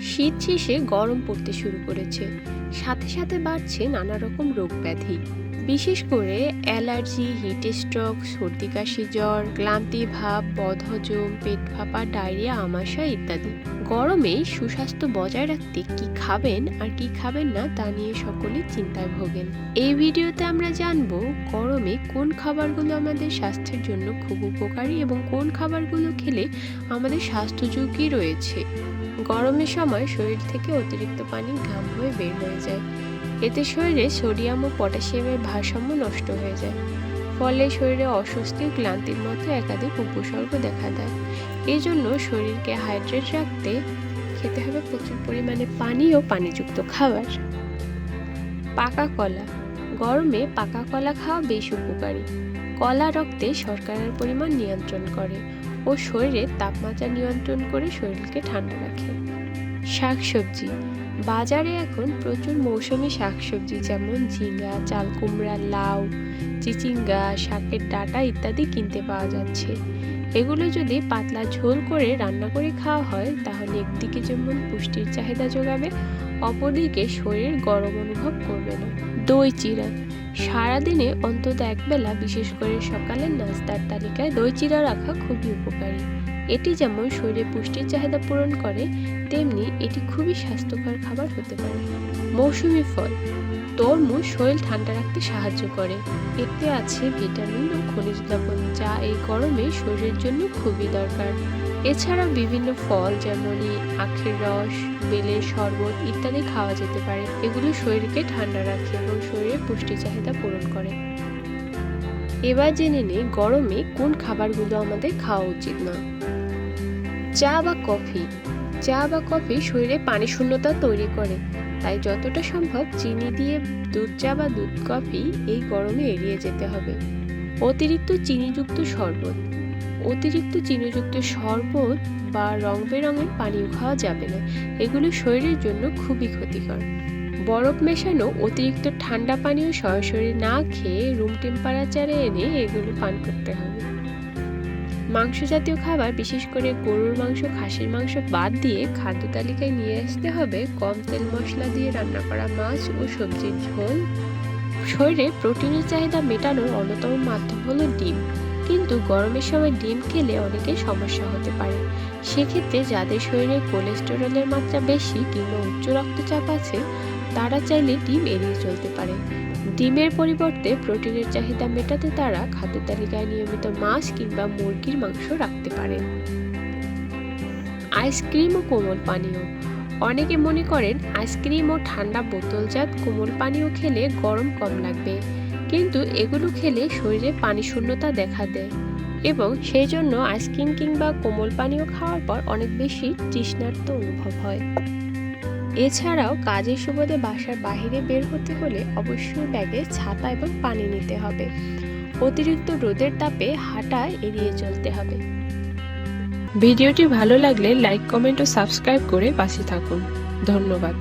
শীত শেষে গরম পড়তে শুরু করেছে, সাথে সাথে বাড়ছে নানা রকম রোগ ব্যাধি। বিশেষ করে অ্যালার্জি, হিট স্ট্রোক, সর্দি কাশি, জ্বর, ক্লান্তি ভাব, বদহজম, পেট ফাঁপা, ডায়রিয়া, আমাশয় ইত্যাদি। গরমে সুস্বাস্থ্য বজায় রাখতে কি খাবেন আর কি খাবেন না তা নিয়ে সকলে চিন্তায় ভোগেন। এই ভিডিওতে আমরা জানবো গরমে কোন খাবারগুলো আমাদের স্বাস্থ্যের জন্য খুব উপকারী এবং কোন খাবারগুলো খেলে আমাদের স্বাস্থ্য ঝুঁকি রয়েছে। গরমের সময় শরীর থেকে অতিরিক্ত পানি ঘাম হয়ে বের হয়ে যায়। এতে শরীরে সোডিয়াম ও পটাশিয়ামের ভারসাম্য নষ্ট হয়ে যায়। ফলে শরীরে অস্বস্তি ও ক্লান্তির মতো একাধিক উপসর্গ দেখা দেয়। এই জন্য শরীরকে হাইড্রেট রাখতে খেতে হবে প্রচুর পরিমাণে পানি ও পানিযুক্ত খাবার। পাকা কলা। গরমে পাকা কলা খাওয়া বেশ উপকারী। কলা রক্তে শর্করার পরিমাণ নিয়ন্ত্রণ করে ও শরীরের তাপমাত্রা নিয়ন্ত্রণ করে শরীরকে ঠান্ডা রাখে। শাকসবজি। বাজারে এখন প্রচুর মৌসুমী শাকসবজি যেমন ঝিঙ্গা, চাল কুমড়া, লাউ, চিচিঙ্গা, শাকের ডাঁটা ইত্যাদি কিনতে পাওয়া যাচ্ছে। এগুলো যদি পাতলা ঝোল করে রান্না করে খাওয়া হয় তাহলে একদিকে যেমন পুষ্টির চাহিদা যোগাবে, অপরদিকে শরীর গরম অনুভব করবে না। দই চিড়া। সারাদিনে অন্তত একবেলা, বিশেষ করে সকালের নাস্তার তালিকায় দই চিড়া রাখা খুবই উপকারী। এটি যেমন শরীরে পুষ্টির চাহিদা পূরণ করে, তেমনি এটি খুবই স্বাস্থ্যকর খাবার হতে পারে। মৌসুমী ফল। তরমুজ শরীর ঠান্ডা রাখতে সাহায্য করে। এতে আছে ভিটামিন ও খনিজ লবণ, যা এই গরমে শরীরের জন্য খুবই দরকার। এছাড়াও বিভিন্ন ফল যেমন আখের রস, বেলের শরবত ইত্যাদি খাওয়া যেতে পারে। এগুলো শরীরকে ঠান্ডা রাখে এবং শরীরের পুষ্টি চাহিদা পূরণ করে। এবার জেনে নিই গরমে কোন খাবারগুলো আমাদের খাওয়া উচিত না। চা বা কফি। চা বা কফি শরীরে পানি শূন্যতা তৈরি করে, তাই যতটা সম্ভব চিনি দিয়ে দুধ চা বা দুধ কফি এই গরমে এড়িয়ে যেতে হবে। অতিরিক্ত চিনিযুক্ত শরবত। অতিরিক্ত চিনিযুক্ত শরবত বা রং বেরঙের পানীয় খাওয়া যাবে না, এগুলো শরীরের জন্য খুবই ক্ষতিকর। বরফ মেশানো অতিরিক্ত ঠান্ডা পানীয় সরাসরি না খেয়ে রুম টেম্পারেচারে এনে এগুলো পান করতে হবে। মাংস জাতীয় খাবার, বিশেষ করে গরুর মাংস, খাসির মাংস বাদ দিয়ে খাদ্য তালিকায় নিয়ে আসতে হবে কম তেল মশলা দিয়ে রান্না করা মাছ ও সবজির ঝোল। শরীরে প্রোটিনের চাহিদা মেটানোর অন্যতম মাধ্যম হলো ডিম, কিন্তু গরমের সময় ডিম খেলে অনেকের সমস্যা হতে পারে। সেক্ষেত্রে যাদের শরীরে কোলেস্টেরলের মাত্রা বেশি কিংবা উচ্চ রক্তচাপ আছে তারা চাইলে ডিম এড়িয়ে চলতে পারে। ডিমের পরিবর্তে প্রোটিনের চাহিদা মেটাতে তারা খাদ্য তালিকায় নিয়মিত মাছ কিংবা মুরগির মাংস রাখতে পারেন। আইসক্রিম ও কোমল পানীয়। অনেকে মনে করেন আইসক্রিম ও ঠান্ডা বোতলজাত কোমল পানীয় খেলে গরম কম লাগবে, কিন্তু এগুলো খেলে শরীরে পানি শূন্যতা দেখা দেয় এবং সেই জন্য আইসক্রিম কিংবা কোমল পানীয় খাওয়ার পর অনেক বেশি তৃষ্ণার্ত অনুভব হয়। এছাড়াও কাজের সুবাদে বাসার বাইরে বের হতে হলে অবশ্যই ব্যাগে ছাতা এবং পানি নিতে হবে। অতিরিক্ত রোদের তাপে হাঁটা এড়িয়ে চলতে হবে। ভিডিওটি ভালো লাগলে লাইক, কমেন্ট ও সাবস্ক্রাইব করে পাশে থাকুন। ধন্যবাদ।